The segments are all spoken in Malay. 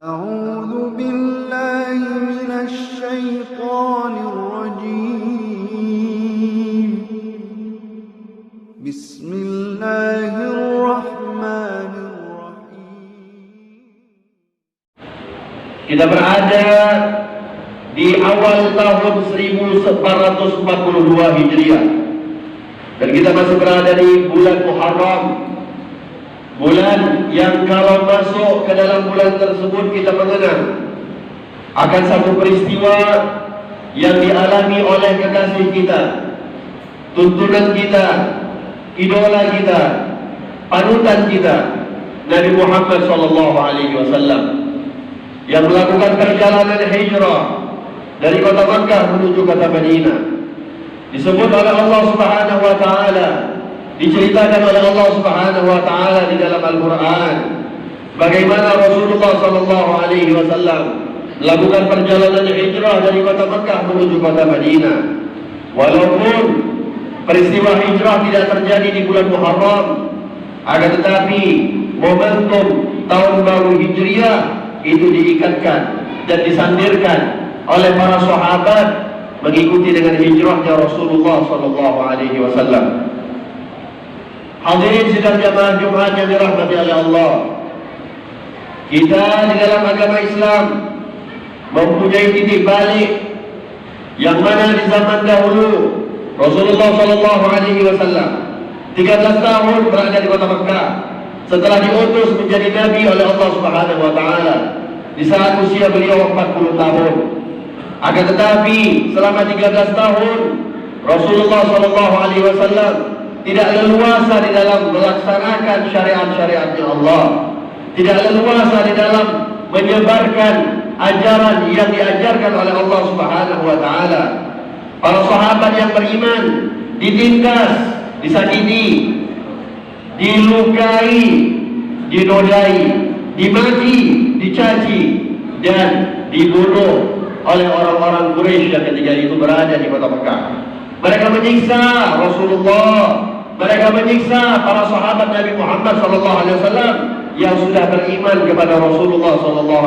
أعوذ بالله من الشيطان الرجيم بسم الله الرحمن الرحيم. Kita berada di awal tahun 1442 Hijriah dan kita masih berada di bulan Muharram, bulan yang kalau masuk ke dalam bulan tersebut kita mengenal akan satu peristiwa yang dialami oleh kekasih kita, tuntunan kita, idola kita, panutan kita, Nabi Muhammad SAW, yang melakukan perjalanan hijrah dari kota Makkah menuju kota Madinah. Disebut oleh Allah Subhanahu wa taala, diceritakan oleh Allah Subhanahu wa taala di dalam Al-Qur'an bagaimana Rasulullah SAW melakukan perjalanan hijrah dari kota Makkah menuju kota Madinah. Walaupun peristiwa hijrah tidak terjadi di bulan Muharram, akan tetapi momentum tahun baru Hijriah itu diikatkan dan disandirkan oleh para sahabat mengikuti dengan hijrahnya Rasulullah SAW. Hadirin sidang jamaah Jumat yang dirahmati oleh Allah, kita di dalam agama Islam mempunyai titik balik yang mana di zaman dahulu Rasulullah SAW 13 tahun berada di kota Makkah setelah diutus menjadi Nabi oleh Allah Subhanahu wa taala di saat usia beliau 40 tahun. Akan tetapi selama 13 tahun Rasulullah SAW tidak leluasa di dalam melaksanakan syariat-syariatnya Allah, tidak leluasa di dalam menyebarkan ajaran yang diajarkan oleh Allah Subhanahu wa taala. Para sahabat yang beriman ditindas, disakiti, dilukai, dinodai, dimaki, dicaci, dan dibunuh oleh orang-orang Quraisy yang ketika itu berada di kota Mekah. Mereka menyiksa Rasulullah, mereka menyiksa para sahabat Nabi Muhammad SAW yang sudah beriman kepada Rasulullah SAW,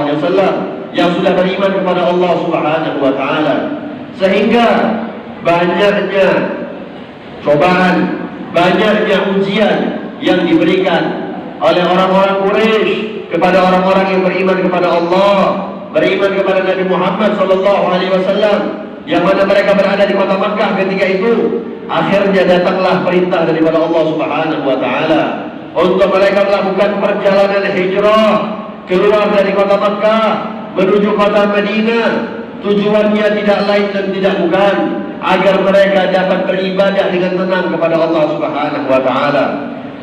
yang sudah beriman kepada Allah Subhanahu wa taala. Sehingga banyaknya cobaan, banyaknya ujian yang diberikan oleh orang-orang Quraisy kepada orang-orang yang beriman kepada Allah, beriman kepada Nabi Muhammad SAW, yang mana mereka berada di kota Makkah ketika itu. Akhirnya datanglah perintah daripada Allah Subhanahu wa taala untuk mereka melakukan perjalanan hijrah keluar dari kota Makkah menuju kota Madinah. Tujuannya tidak lain dan tidak bukan agar mereka dapat beribadah dengan tenang kepada Allah Subhanahu wa taala.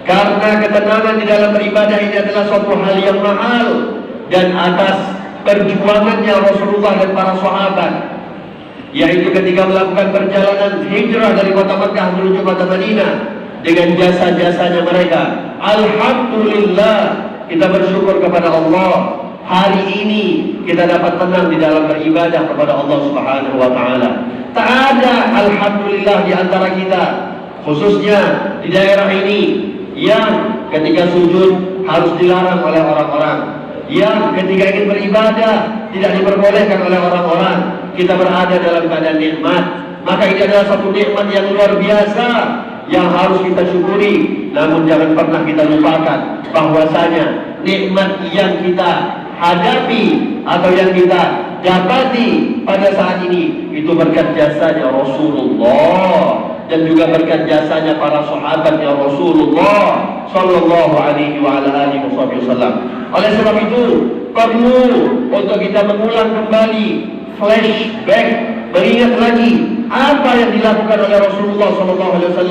Karena ketenangan di dalam beribadah ini adalah suatu hal yang mahal, dan atas perjuangannya Rasulullah dan para sahabat, yaitu ketika melakukan perjalanan hijrah dari kota Makkah menuju kota Madinah dengan jasa-jasanya mereka, alhamdulillah kita bersyukur kepada Allah, hari ini kita dapat tenang di dalam beribadah kepada Allah Subhanahu wa taala. Tak ada alhamdulillah di antara kita, khususnya di daerah ini, yang ketika sujud harus dilarang oleh orang-orang, yang ketika ingin beribadah tidak diperbolehkan oleh orang-orang. Kita berada dalam keadaan nikmat, maka ini adalah satu nikmat yang luar biasa yang harus kita syukuri. Namun jangan pernah kita lupakan bahwasanya nikmat yang kita hadapi atau yang kita dapati pada saat ini itu berkat jasanya Rasulullah dan juga berkat jasanya para sahabatnya Rasulullah sallallahu alaihi wa ala alihi wasallam. Oleh sebab itu perlu untuk kita mengulang kembali, flashback, mengingat lagi apa yang dilakukan oleh Rasulullah SAW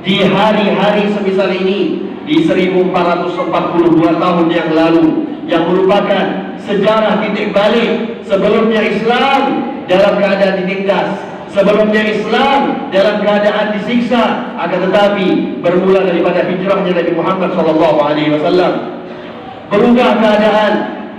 di hari-hari semisal ini, di 1442 tahun yang lalu, yang merupakan sejarah titik balik. Sebelumnya Islam dalam keadaan ditindas, sebelumnya Islam dalam keadaan disiksa, akan tetapi bermula daripada hijrahnya Nabi Muhammad SAW, berubah keadaan,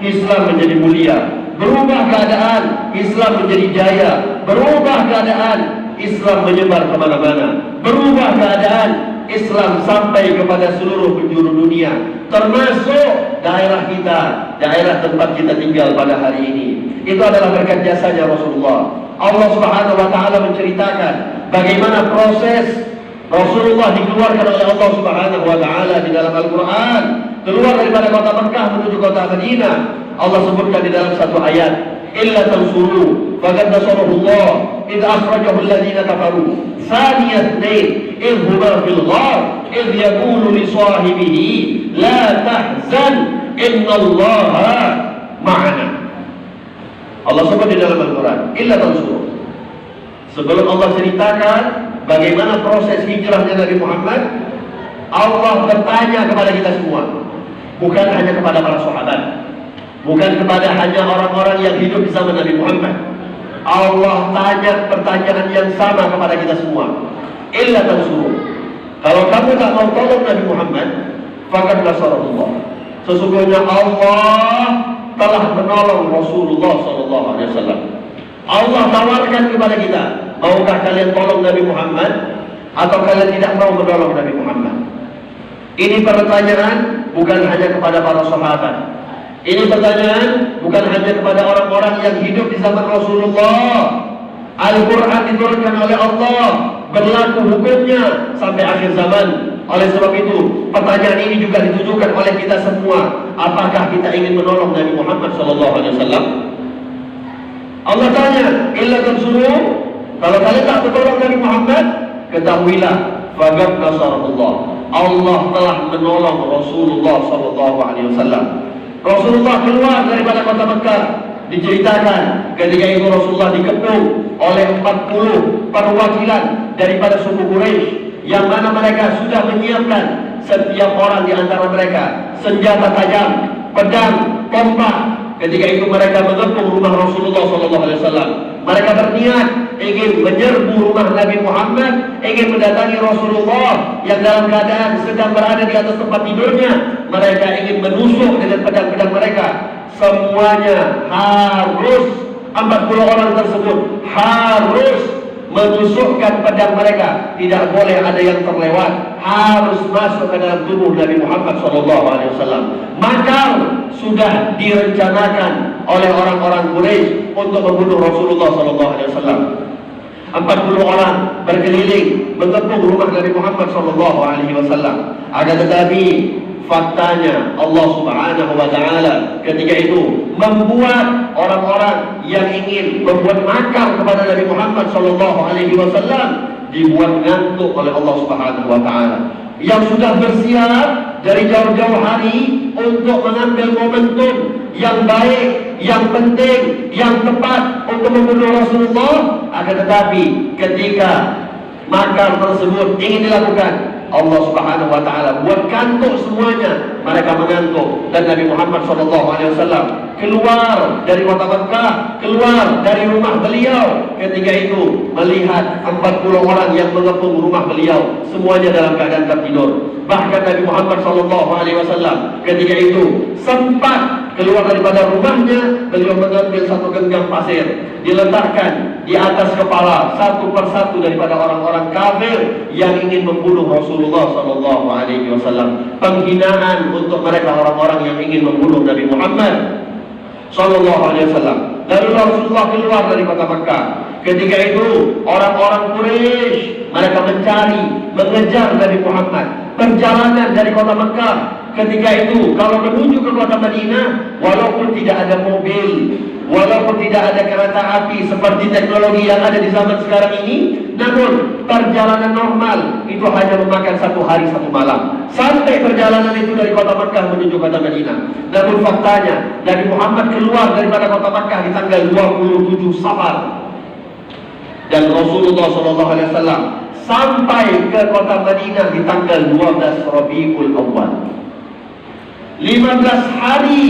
Islam menjadi mulia. Berubah keadaan, Islam menjadi jaya. Berubah keadaan, Islam menyebar kemana-mana. Berubah keadaan, Islam sampai kepada seluruh penjuru dunia, termasuk daerah kita, daerah tempat kita tinggal pada hari ini. Itu adalah berkat jasanya Rasulullah. Allah Subhanahu wa taala menceritakan bagaimana proses Rasulullah dikeluarkan oleh Allah Subhanahu wa taala di dalam Al-Qur'an, keluar daripada kota Mekah menuju kota Madinah. Allah sebutkan di dalam satu ayat, illa tansuru faqad nasarahullah id akhrajahu alladhina kafaru thaniyat nain id huma fil ghar id yaqulu li sahibihi la tahzan innallaha ma'ana. Allah sebut di dalam Al-Quran, illa tansuru. Sebelum Allah ceritakan bagaimana proses hijrahnya Nabi Muhammad, Allah bertanya kepada kita semua, bukan hanya kepada para sahabat, bukan kepada hanya orang-orang yang hidup di zaman Nabi Muhammad. Allah tanya pertanyaan yang sama kepada kita semua, illa tansuru. Kalau kamu tak mau tolong Nabi Muhammad, faqad nasarahullah. Sesungguhnya Allah telah menolong Rasulullah SAW. Allah tawarkan kepada kita, maukah kalian tolong Nabi Muhammad atau kalian tidak mau menolong Nabi Muhammad? Ini pertanyaan bukan hanya kepada para sahabat. Ini pertanyaan bukan hanya kepada orang-orang yang hidup di zaman Rasulullah. Al-Quran diturunkan oleh Allah, berlaku hukumnya sampai akhir zaman. Oleh sebab itu, pertanyaan ini juga ditujukan oleh kita semua. Apakah kita ingin menolong Nabi Muhammad SAW? Allah tanya, illa tansuru. Kalau kalian tak menolong Nabi Muhammad, ketahuilah, faqad nasarahullah. Allah telah menolong Rasulullah SAW. Rasulullah keluar daripada kota Mekah. Diceritakan ketika itu Rasulullah dikepung oleh 40 perwakilan daripada suku Quraisy, yang mana mereka sudah menyiapkan setiap orang di antara mereka senjata tajam, pedang, tombak. Ketika itu mereka mengepung rumah Rasulullah SAW. Mereka berniat ingin menyerbu rumah Nabi Muhammad, ingin mendatangi Rasulullah yang dalam keadaan sedang berada di atas tempat tidurnya. Mereka ingin menusuk dengan pedang-pedang mereka. Semuanya harus, 40 orang tersebut harus menusukkan pedang mereka. Tidak boleh ada yang terlewat, harus masuk ke dalam tubuh Nabi Muhammad SAW. Makar sudah direncanakan oleh orang-orang Quraisy untuk membunuh Rasulullah SAW. 40 orang berkeliling mengepung rumah Nabi Muhammad SAW. Akan tetapi faktanya Allah Subhanahu wa taala ketika itu membuat orang-orang yang ingin membuat makar kepada Nabi Muhammad SAW dibuat ngantuk oleh Allah Subhanahu wa taala, yang sudah bersiap dari jauh-jauh hari untuk mengambil momentum yang baik, yang penting, yang tepat untuk membunuh Rasulullah. Akan tetapi ketika makar tersebut ingin dilakukan, Allah Subhanahu wa taala buat kantuk semuanya. Mereka mengantuk dan Nabi Muhammad SAW keluar dari kota Mekah, keluar dari rumah beliau. Ketika itu melihat 40 orang yang mengepung rumah beliau, semuanya dalam keadaan tertidur. Bahkan Nabi Muhammad SAW ketika itu sempat keluar daripada rumahnya, beliau mengambil satu genggam pasir, diletakkan di atas kepala satu persatu daripada orang-orang kafir yang ingin membunuh Rasulullah SAW. Penghinaan untuk mereka orang-orang yang ingin membunuh Nabi Muhammad SAW. Lalu Rasulullah keluar dari kota Mekah. Ketika itu orang-orang Quraisy mereka mencari, mengejar Nabi Muhammad. Perjalanan dari kota Mekah ketika itu kalau menuju ke kota Madinah, walaupun tidak ada mobil, walaupun tidak ada kereta api seperti teknologi yang ada di zaman sekarang ini, namun perjalanan normal itu hanya memakan 1 hari 1 malam. Sampai perjalanan itu dari kota Mekah menuju kota Madinah. Namun faktanya Nabi Muhammad keluar daripada kota Mekah di tanggal 27 Safar, dan Rasulullah SAW sampai ke kota Madinah di tanggal 12 Rabiul Awal. 15 hari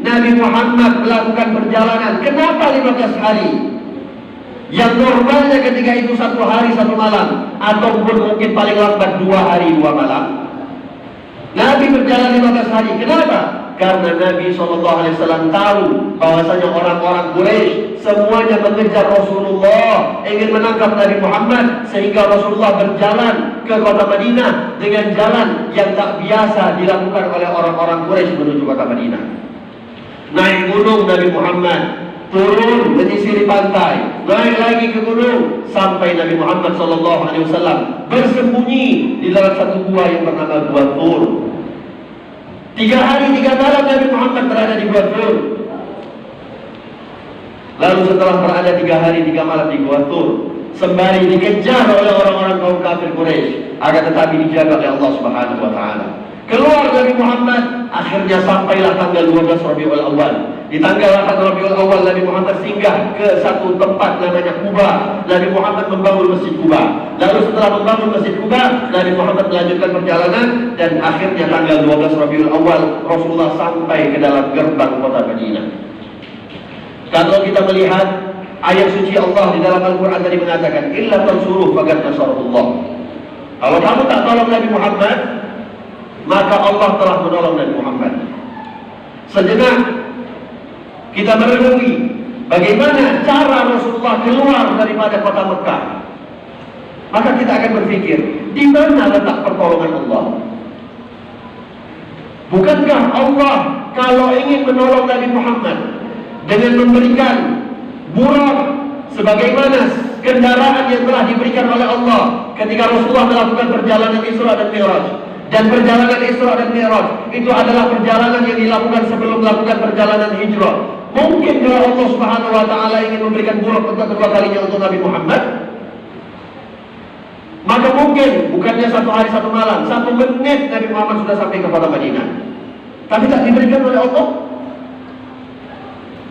Nabi Muhammad melakukan perjalanan. Kenapa 15 hari? Yang normalnya ketika itu 1 hari 1 malam, ataupun mungkin paling lambat 2 hari 2 malam. Nabi berjalan 15 hari. Kenapa? Karena Nabi SAW tahu bahwasanya orang-orang Quraisy semuanya mengejar Rasulullah, ingin menangkap Nabi Muhammad, sehingga Rasulullah berjalan ke kota Madinah dengan jalan yang tak biasa dilakukan oleh orang-orang Quraisy menuju kota Madinah. Naik gunung Nabi Muhammad, turun menyisiri pantai, naik lagi ke gunung, sampai Nabi Muhammad SAW bersembunyi di dalam satu gua yang bernama Gua Tur. 3 hari 3 malam Nabi Muhammad berada di Gua Tur. Lalu setelah berada 3 hari 3 malam di Gua Tur, sembari dikejar oleh orang-orang kaum kafir Quraisy, akan tetapi dijaga oleh Allah Subhanahu wa taala. Keluar Nabi Muhammad, akhirnya sampailah tanggal 12 Rabiul Awal. Di tanggal 8 Rabiul Awal Nabi Muhammad singgah ke satu tempat namanya Kuba. Nabi Muhammad membangun Masjid Kuba. Lalu setelah membangun Masjid Kuba, Nabi Muhammad melanjutkan perjalanan, dan akhirnya tanggal 12 Rabiul Awal Rasulullah sampai ke dalam gerbang kota Madinah. Kalau kita melihat ayat suci Allah di dalam Al-Quran tadi mengatakan, illa tansuruh faqad nasarullah. Kalau kamu tak tolong Nabi Muhammad, maka Allah telah menolong Nabi Muhammad. Sejenak kita merenungi bagaimana cara Rasulullah keluar daripada kota Mekah. Maka kita akan berpikir, di mana letak pertolongan Allah? Bukankah Allah kalau ingin menolong Nabi Muhammad dengan memberikan burak sebagaimana kendaraan yang telah diberikan oleh Allah ketika Rasulullah melakukan perjalanan Isra dan Mi'raj? Dan perjalanan Isra dan Mi'raj itu adalah perjalanan yang dilakukan sebelum melakukan perjalanan hijrah. Mungkin kalau Allah Subhanahu wa taala ingin memberikan burak untuk kedua kalinya untuk Nabi Muhammad, maka mungkin bukannya 1 hari 1 malam, 1 menit Nabi Muhammad sudah sampai ke kota Madinah. Tapi tak diberikan oleh Allah.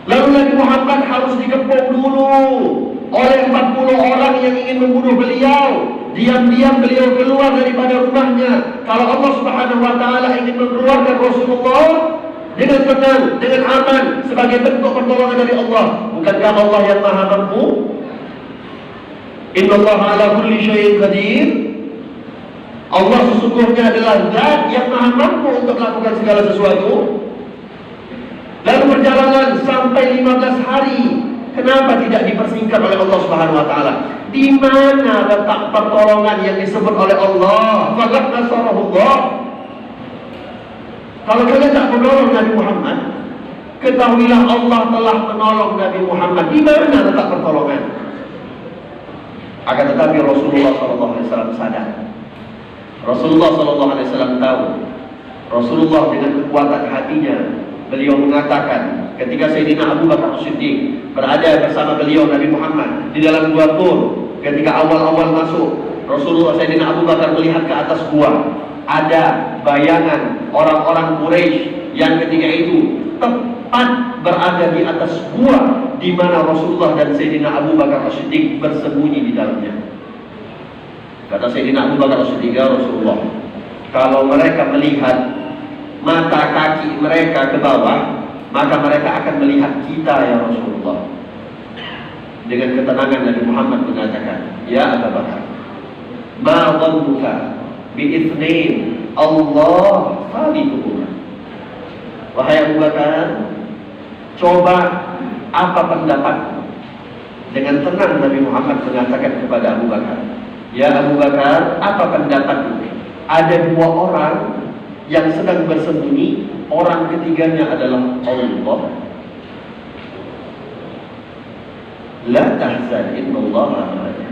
Lalu Nabi Muhammad harus dikepung dulu oleh 40 orang yang ingin membunuh beliau. Diam-diam beliau keluar daripada rumahnya. Kalau Allah Subhanahu wa taala ingin mengeluarkan Rasulullah dengan tenang, dengan aman, sebagai bentuk pertolongan dari Allah, bukankah Allah yang Maha Mampu? Innallaha ala kulli syai'in qadir. Allah sesungguhnya adalah Zat yang Maha Mampu untuk melakukan segala sesuatu. Lalu perjalanan sampai 15 hari, kenapa tidak dipersingkat oleh Allah Subhanahu wa taala? Di mana letak pertolongan yang disebut oleh Allah? Faqad nasarahullah. Kalau kalian tak menolong Nabi Muhammad, ketahuilah Allah telah menolong Nabi Muhammad. Di mana letak pertolongan? Akan tetapi Rasulullah SAW sadar. Rasulullah SAW tahu. Rasulullah dengan kekuatan hatinya, beliau mengatakan ketika Sayyidina Abu Bakar As-Siddiq berada bersama beliau Nabi Muhammad di dalam Gua Tur, ketika awal-awal masuk, Rasulullah Sayyidina Abu Bakar melihat ke atas gua, ada bayangan orang-orang Quraisy yang ketika itu tepat berada di atas gua di mana Rasulullah dan Sayyidina Abu Bakar As-Siddiq bersembunyi di dalamnya. Kata Sayyidina Abu Bakar As-Siddiq, ya Rasulullah, kalau mereka melihat mata kaki mereka ke bawah, maka mereka akan melihat kita ya Rasulullah. Dengan ketenangan Nabi Muhammad mengatakan, ya Abu Bakar, ma dhannuka bi itsnain Allah thalithuhuma. Wahai Abu Bakar, coba apa pendapatmu? Dengan tenang Nabi Muhammad mengatakan kepada Abu Bakar, ya Abu Bakar, apa pendapatmu? Ada 2 orang yang sedang bersembunyi, orang ketiganya adalah Allah. La tahzan innallaha ma'ana.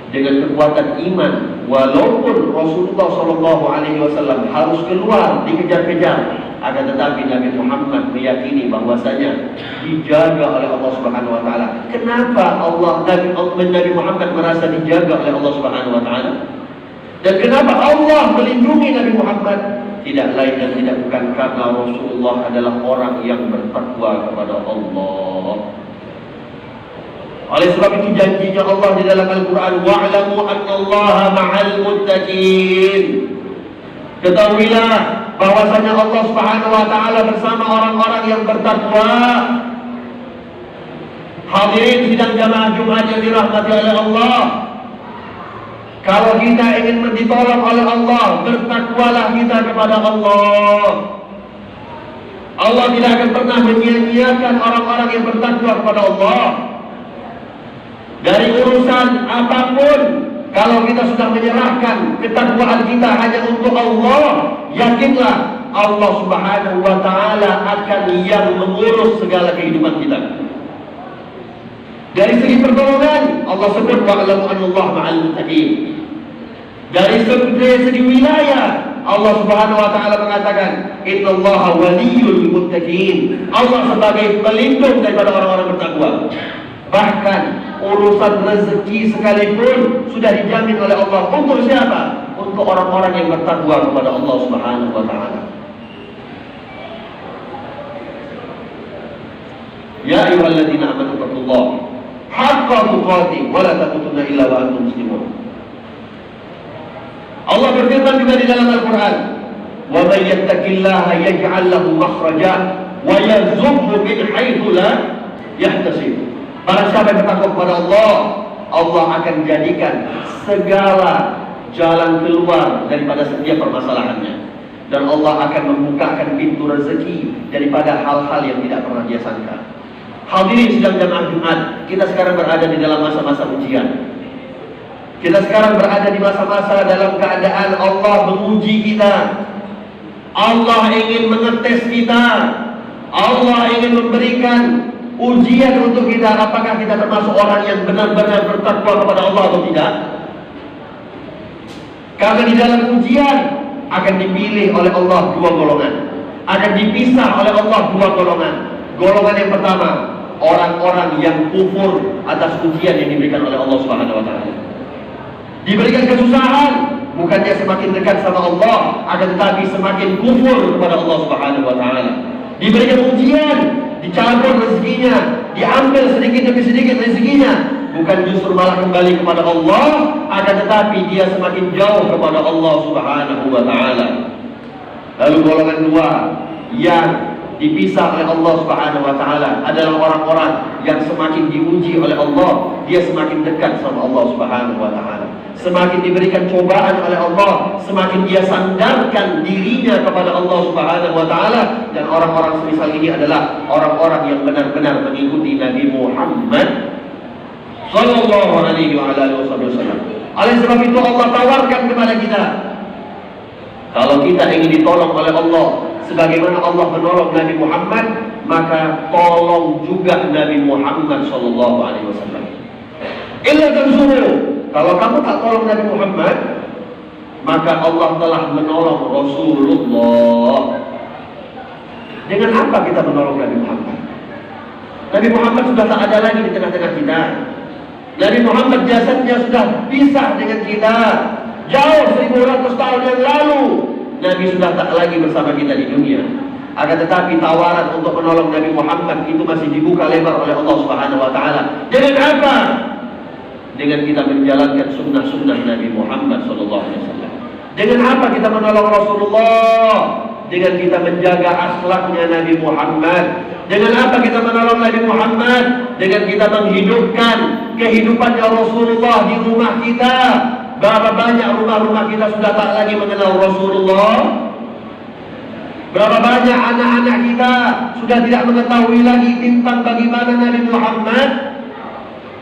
Dengan kekuatan iman, walaupun Rasulullah SAW harus keluar dikejar-kejar, akan tetapi Nabi Muhammad meyakini bahwasanya dijaga oleh Allah Subhanahu wa taala. Kenapa Nabi Muhammad merasa dijaga oleh Allah Subhanahu wa taala? Dan kenapa Allah melindungi Nabi Muhammad? Tidak lain dan tidak bukan karena Rasulullah adalah orang yang bertakwa kepada Allah. Oleh sebab itu janjinya Allah di dalam Al-Quran, wa'lamu annallaha ma'al muttaqin. Ketahuilah bahwasanya Allah Subhanahu wa taala bersama orang-orang yang bertakwa. Hadirin sidang jamaah Jumat yang dirahmati oleh Allah, kalau kita ingin ditolong oleh Allah, bertakwalah kita kepada Allah. Allah tidak akan pernah menyia-nyiakan orang-orang yang bertakwa kepada Allah. Dari urusan apapun, kalau kita sudah menyerahkan ketakwaan kita hanya untuk Allah, yakinlah Allah Subhanahu wa Ta'ala akan yang mengurus segala kehidupan kita. Dari segi pertolongan, Allah sebut wa'lamu annallaha ma'al muttaqin. Dari segi wilayah, Allah Subhanahu wa Ta'ala mengatakan innallaha waliyul muttaqin. Allah sebagai pelindung daripada orang-orang bertakwa. Bahkan urusan rezeki sekalipun sudah dijamin oleh Allah. Untuk siapa? Untuk orang-orang yang bertakwa kepada Allah Subhanahu wa Ta'ala. Ya ayyuhalladzina amanu taqullaha haqqa tuqatih wa la tamutunna illa wa antum muslimun. Allah berfirman juga di dalam Al-Quran, wa may yattaqillaha yaj'al lahu makhraja wa yarzuqhu min haitsu la yahtasib. Barang siapa yang bertakwa kepada Allah, Allah akan jadikan segala jalan keluar daripada setiap permasalahannya, dan Allah akan membukakan pintu rezeki daripada hal-hal yang tidak pernah dia sangka. Hadirin sidang jamaah Jumat, kita sekarang berada di dalam masa-masa ujian. Kita sekarang berada di masa-masa dalam keadaan Allah menguji kita. Allah ingin mengetes kita. Allah ingin memberikan ujian untuk kita. Apakah kita termasuk orang yang benar-benar bertakwa kepada Allah atau tidak? Karena di dalam ujian akan dipilih oleh Allah dua golongan. Akan dipisah oleh Allah dua golongan. Golongan yang pertama, orang-orang yang kufur atas ujian yang diberikan oleh Allah Subhanahu wa Ta'ala. Diberikan kesusahan, bukan dia semakin dekat sama Allah, akan tetapi semakin kufur kepada Allah Subhanahu wa Ta'ala. Diberikan ujian, dicabut rezekinya, diambil sedikit demi sedikit rezekinya, bukan justru malah kembali kepada Allah, akan tetapi dia semakin jauh kepada Allah Subhanahu wa Ta'ala. Lalu golongan dua yang dipisah oleh Allah Subhanahu wa Ta'ala adalah orang-orang yang semakin diuji oleh Allah, dia semakin dekat sama Allah Subhanahu wa Ta'ala. Semakin diberikan cobaan oleh Allah, semakin dia sandarkan dirinya kepada Allah Subhanahu wa Ta'ala. Dan orang-orang semisal ini adalah orang-orang yang benar-benar mengikuti Nabi Muhammad sallallahu alaihi wasallam. Oleh sebab itu Allah tawarkan kepada kita, kalau kita ingin ditolong oleh Allah sebagaimana Allah menolong Nabi Muhammad, maka tolong juga Nabi Muhammad sallallahu alaihi wasallam. Illa tansuruh, kalau kamu tak tolong Nabi Muhammad, maka Allah telah menolong Rasulullah. Dengan apa kita menolong Nabi Muhammad? Nabi Muhammad sudah tak ada lagi di tengah-tengah kita. Nabi Muhammad jasadnya sudah pisah dengan kita. Jauh 1400 tahun yang lalu Nabi sudah tak lagi bersama kita di dunia. Akan tetapi tawaran untuk menolong Nabi Muhammad itu masih dibuka lebar oleh Allah Subhanahu wa Ta'ala. Dengan apa? Dengan kita menjalankan sunnah-sunnah Nabi Muhammad SAW. Dengan apa kita menolong Rasulullah? Dengan kita menjaga akhlaknya Nabi Muhammad. Dengan apa kita menolong Nabi Muhammad? Dengan kita menghidupkan kehidupannya Rasulullah di rumah kita. Berapa banyak rumah-rumah kita sudah tak lagi mengenal Rasulullah? Berapa banyak anak-anak kita sudah tidak mengetahui lagi tentang bagaimana Nabi Muhammad?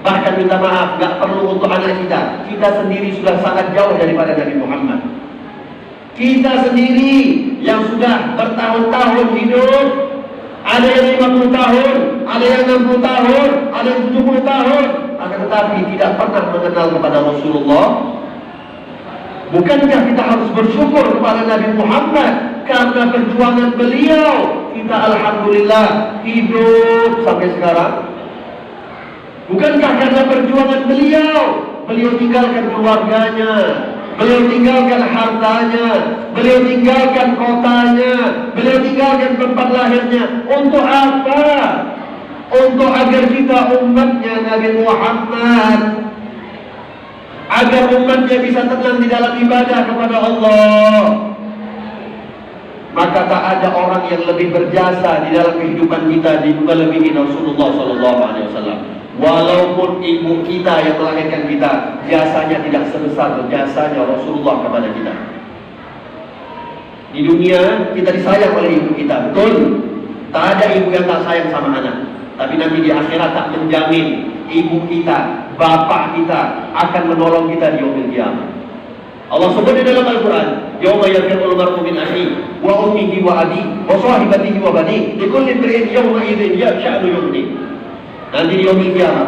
Bahkan minta maaf, gak perlu untuk anak kita, kita sendiri sudah sangat jauh daripada Nabi Muhammad. Kita sendiri yang sudah bertahun-tahun hidup, ada yang 50 tahun, ada yang 60 tahun, ada yang 70 tahun, akan tetapi tidak pernah mengenal kepada Rasulullah. Bukankah kita harus bersyukur kepada Nabi Muhammad karena perjuangan beliau kita alhamdulillah hidup sampai sekarang? Bukankah karena perjuangan beliau tinggalkan keluarganya, beliau tinggalkan hartanya, beliau tinggalkan kotanya, beliau tinggalkan tempat lahirnya. Untuk apa? Untuk agar kita umatnya Nabi Muhammad, agar umatnya bisa tenang di dalam ibadah kepada Allah. Maka tak ada orang yang lebih berjasa di dalam kehidupan kita melebihi Rasulullah SAW. Walaupun ibu kita yang melahirkan kita, jasanya tidak sebesar jasanya Rasulullah kepada kita. Di dunia kita disayang oleh ibu kita, betul. Tak ada ibu yang tak sayang sama anak. Tapi nanti di akhirat tak menjamin ibu kita, bapak kita akan menolong kita di yaumil qiyamah. Allah sebut di dalam Al-Quran, yauma yafirrul mar'u min akhihi wa ummihi wa abihi wa sahibatihi wa banihi likulli imri'in yawma idzin yasha'nu yughni. Nanti di yaumil qiyamah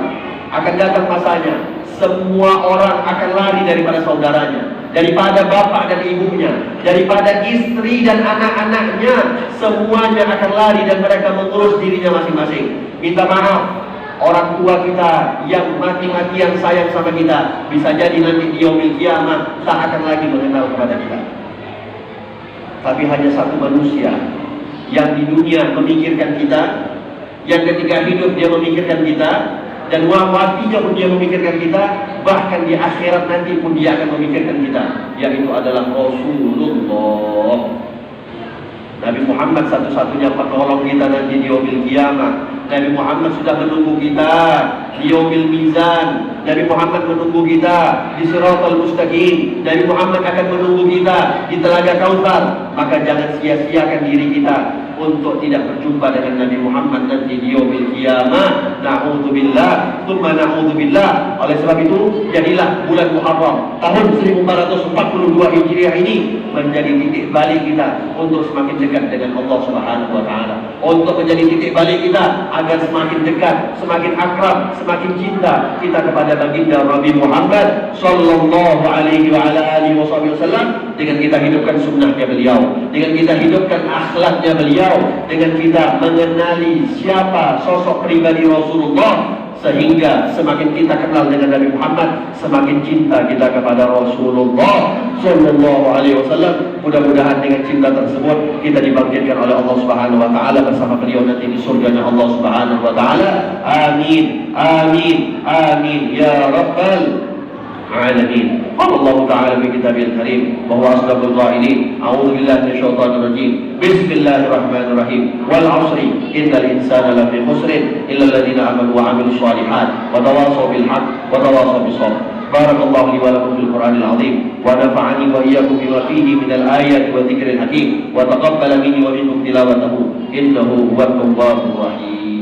akan datang masanya semua orang akan lari daripada saudaranya, daripada bapak dan ibunya, daripada istri dan anak-anaknya. Semuanya akan lari dan mereka mengurus dirinya masing-masing. Minta maaf orang tua kita yang mati-matian sayang sama kita, bisa jadi nanti di yaumil qiyamah tak akan lagi mengenal kepada kita. Tapi hanya satu manusia yang di dunia memikirkan kita, yang ketika hidup dia memikirkan kita, dan matinya pun dia memikirkan kita, bahkan di akhirat nanti pun dia akan memikirkan kita, yaitu adalah Rasulullah. Nabi Muhammad satu-satunya penolong kita nanti di yaumil qiyamah. Nabi Muhammad sudah menunggu kita di yaumil mizan. Nabi Muhammad menunggu kita di Shiratal Mustaqim. Nabi Muhammad akan menunggu kita di Telaga Kautsar. Maka jangan sia-siakan diri kita untuk tidak berjumpa dengan Nabi Muhammad nanti di yaumil qiyamah. Na'udzubillah, tsumma na'udzubillah. Oleh sebab itu, jadilah bulan Muharram tahun 1442 Hijriah ini menjadi titik balik kita untuk semakin dekat dengan Allah Subhanahu wa taala. Untuk menjadi titik balik kita agar semakin dekat, semakin akrab, semakin cinta kita kepada baginda Nabi Muhammad sallallahu alaihi wa ala alihi wasallam, dengan kita hidupkan sunnahnya beliau, dengan kita hidupkan akhlaknya beliau, dengan kita mengenali siapa sosok pribadi Rasulullah, sehingga semakin kita kenal dengan Nabi Muhammad, semakin cinta kita kepada Rasulullah sallallahu alaihi wasallam. Mudah-mudahan dengan cinta tersebut kita dibangkitkan oleh Allah Subhanahu wa taala bersama beliau nanti di surganya Allah Subhanahu wa taala. Amin. Amin. Amin ya rabbal العالمين. قال الله تعالى في كتابه الكريم وهو أصدق القائلين: أعوذ بالله من الشيطان الرجيم، بسم الله الرحمن الرحيم، والعصر إن الإنسان لفي خسر إلا الذين آمنوا وعملوا الصالحات وتواصوا بالحق وتواصوا بالصبر. بارك الله لي ولكم في القرآن العظيم ونفعني وإياكم بما فيه من الآيات والذكر الحكيم وتقبل مني ومنكم تلاوته إنه هو التواب الرحيم.